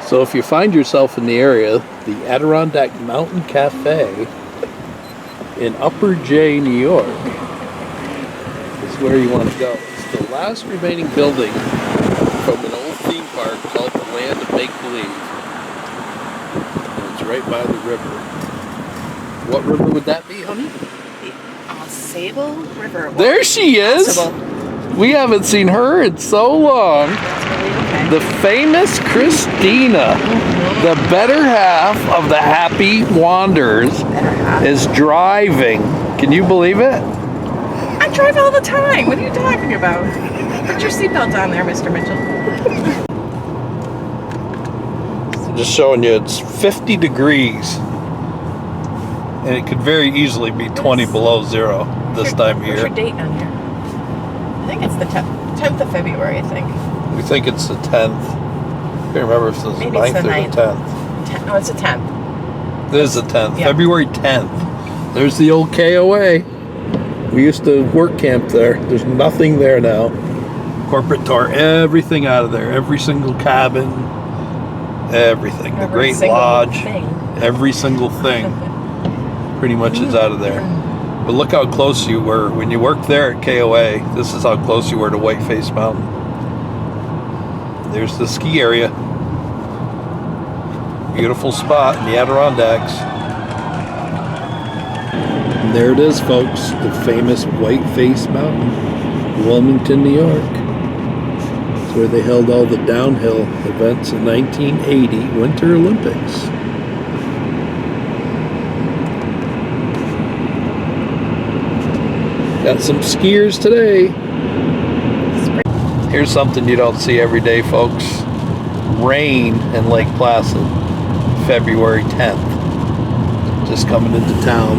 So if you find yourself in the area, the Adirondack Mountain Cafe in Upper J, New York is where you want to go. It's the last remaining building from an old theme park called the Land of Make-Believe. And it's right by the river. What river would that be, honey? The Sable River. There she is! Possible. We haven't seen her in so long. The famous Christina, the better half of the Happy Wanderers, is driving. Can you believe it? I drive all the time. What are you talking about? Put your seatbelt on there, Mr. Mitchell. Just showing you, it's 50 degrees. And it could very easily be 20 below zero this time of year. What's your date on here? I think it's the 10th of February, I think. We think it's the 10th. I can't remember if it's the 9th or the 10th. No, it's the 10th. It is the 10th. Yeah. February 10th. There's the old KOA. We used to work camp there. There's nothing there now. Corporate tore everything out of there. Every single cabin. Everything. The Great Lodge. Every single thing. Pretty much is out of there. But look how close you were. When you worked there at KOA, this is how close you were to Whiteface Mountain. There's the ski area. Beautiful spot in the Adirondacks. And there it is, folks. The famous Whiteface Mountain, Wilmington, New York. It's where they held all the downhill events in 1980 Winter Olympics. Got some skiers today. Here's something you don't see every day, folks. Rain in Lake Placid, February 10th. Just coming into town.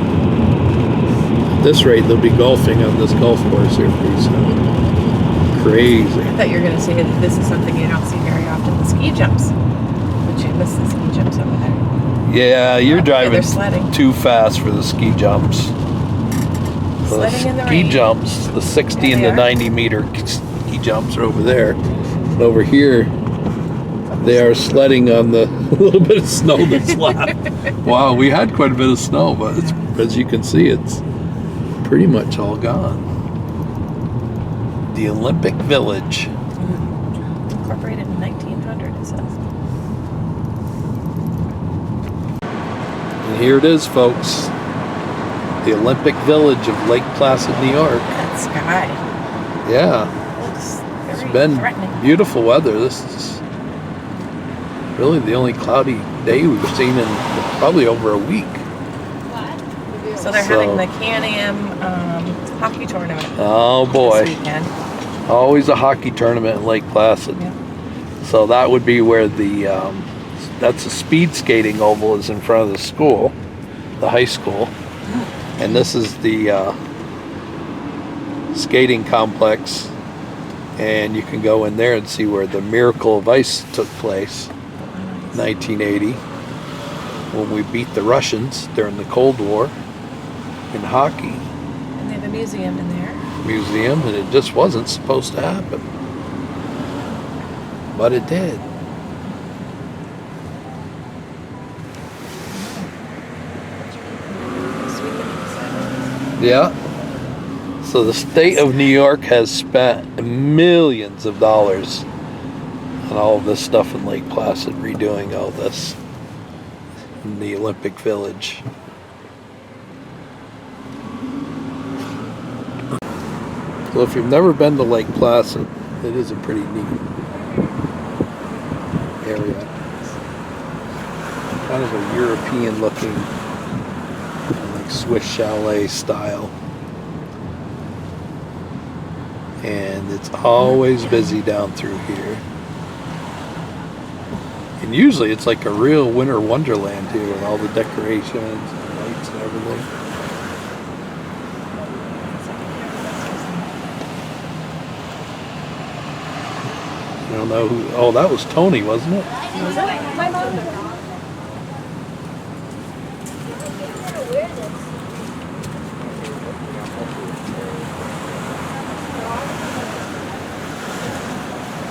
At this rate, they'll be golfing on this golf course here pretty soon. Crazy. I thought you were going to say that this is something you don't see very often, the ski jumps. But you miss the ski jumps over there. Yeah, you're driving sledding. too fast for the ski jumps. The Sledding in the ski rain. jumps, the 60 Yeah, and they the are. 90 meter ski jumps are over there. And over here, they are sledding on the little bit of snow that's left. Wow, we had quite a bit of snow, but it's, as you can see, it's pretty much all gone. The Olympic Village. Incorporated in 1900, it says. And here it is, folks. The Olympic Village of Lake Placid, New York. That sky Yeah, looks it's very been threatening. beautiful weather. This is really the only cloudy day we've seen in probably over a week. So they're having the Can-Am hockey tournament Oh boy, this weekend. always a hockey tournament in Lake Placid. Yeah. So that would be where the, that's a speed skating oval is in front of the school, the high school. And this is the skating complex, and you can go in there and see where the Miracle of Ice took place, 1980, when we beat the Russians during the Cold War in hockey. And they have a museum in there. Museum, and it just wasn't supposed to happen, but it did. Yeah. So the state of New York has spent millions of dollars on all of this stuff in Lake Placid, redoing all this in the Olympic Village. So if you've never been to Lake Placid, it is a pretty neat area. Kind of a European looking, like Swiss chalet style. And it's always busy down through here. And usually it's like a real winter wonderland here with all the decorations and lights and everything. I don't know who, oh, that was Tony, wasn't it? Was it? My mom.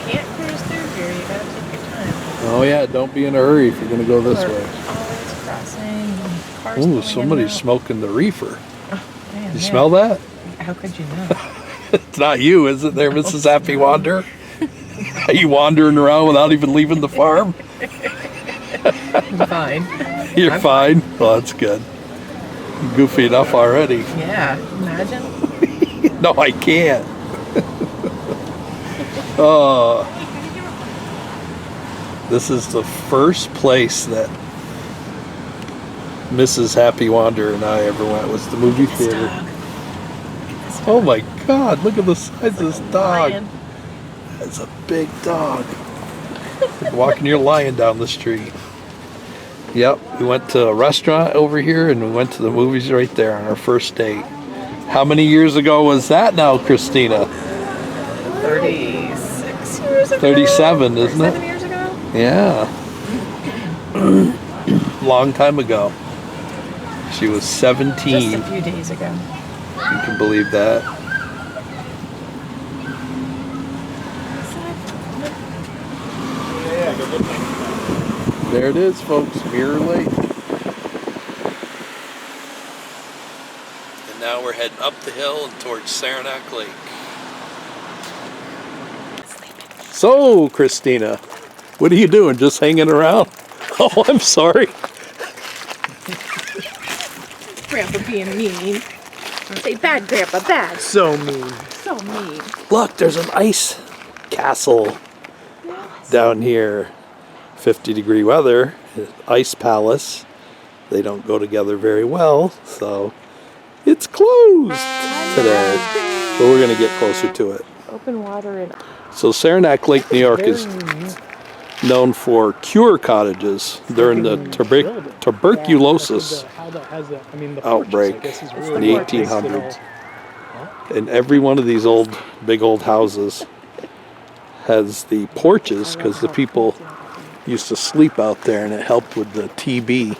Can't cruise through here. You gotta take your time. Oh yeah, don't be in a hurry if you're gonna go this way. Always crossing. Cars Ooh, going somebody's in smoking the reefer. and out. Man, You smell that? How could you know? It's not you, is it there, Mrs. Happy Wanderer? Are you wandering around without even leaving the farm? I'm fine. You're I'm fine? Well, that's good. Goofy enough already. Yeah, imagine. No, I can't. Oh. This is the first place that Mrs. Happy Wanderer and I ever went, was the movie This theater. dog. Oh my God, look at the size of this dog. Lion. That's a big dog. Like walking your lion down the street. Yep, we went to a restaurant over here and we went to the movies right there on our first date. How many years ago was that now, Christina? 36 years ago. 37, isn't it? 7 years ago. Yeah. Long time ago. She was 17. Just a few days ago. You can believe that. There it is, folks, Mirror Lake. And now we're heading up the hill and towards Saranac Lake. So, Christina, what are you doing? Just hanging around? Oh, I'm sorry. Grandpa being mean. Say bad, Grandpa, bad. So mean. So mean. Look, there's an ice castle down here. 50-degree weather, ice palace. They don't go together very well, so it's closed today. But we're going to get closer to it. Open water and So Saranac Lake, New York is known for cure cottages during the tuberculosis outbreak in the 1800s. And every one of these big old houses has the porches because the people used to sleep out there, and it helped with the TB,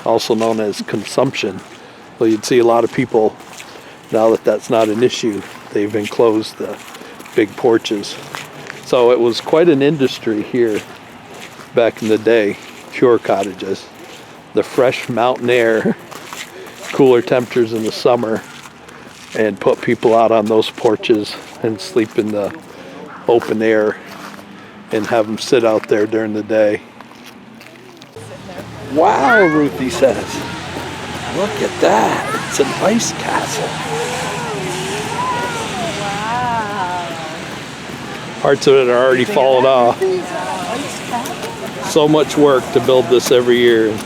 also known as consumption. Well, you'd see a lot of people, now that that's not an issue, they've enclosed the big porches. So it was quite an industry here back in the day, cure cottages. The fresh mountain air, cooler temperatures in the summer, and put people out on those porches and sleep in the open air and have them sit out there during the day. Wow, Ruthie says. Look at that. It's an ice castle. wow. Parts of it are already falling off. So much work to build this every year.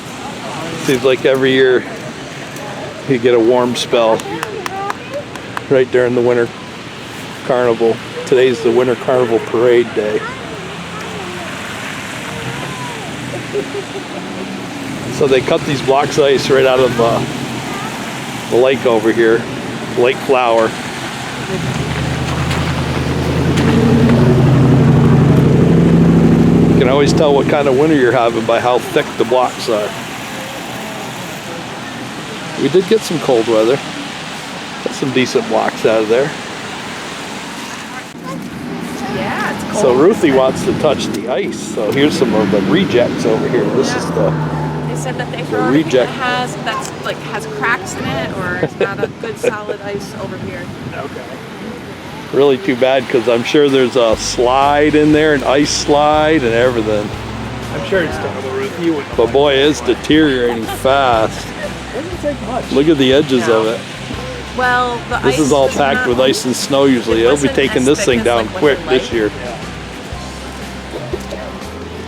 Seems like every year you get a warm spell right during the winter carnival. Today's the winter carnival parade day. So they cut these blocks of ice right out of the lake over here, Lake Flower. You can always tell what kind of winter you're having by how thick the blocks are. We did get some cold weather. Got some decent blocks out of there. Yeah, it's cold. So Ruthie wants to touch the ice. So here's some of the rejects over here. This is the They said that they throw everything reject. that has cracks in it, or it's not a good solid ice over here. Okay. really too bad because I'm sure there's a slide in there, an ice slide and everything. I'm sure it's done, Ruth. You wouldn't. But boy, it's deteriorating fast. It doesn't take much. Look at the edges of it. Well, the This ice is all was packed not- with ice and snow usually. it They'll be wasn't taking as this thick thing as, down like, quick Winter this year. Yeah.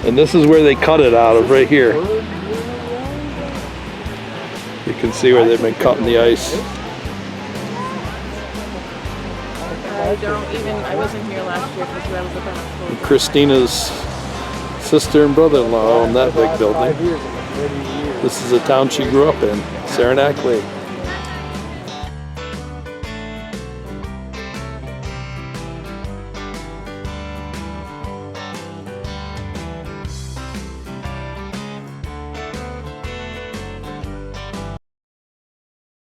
And this is where they cut it out of, right here. You can see where they've been cutting the ice. I wasn't here last year because I was at the hospital. Christina's sister and brother-in-law own that big building. 5 years, 30 years. This is the town she grew up in, Saranac Lake.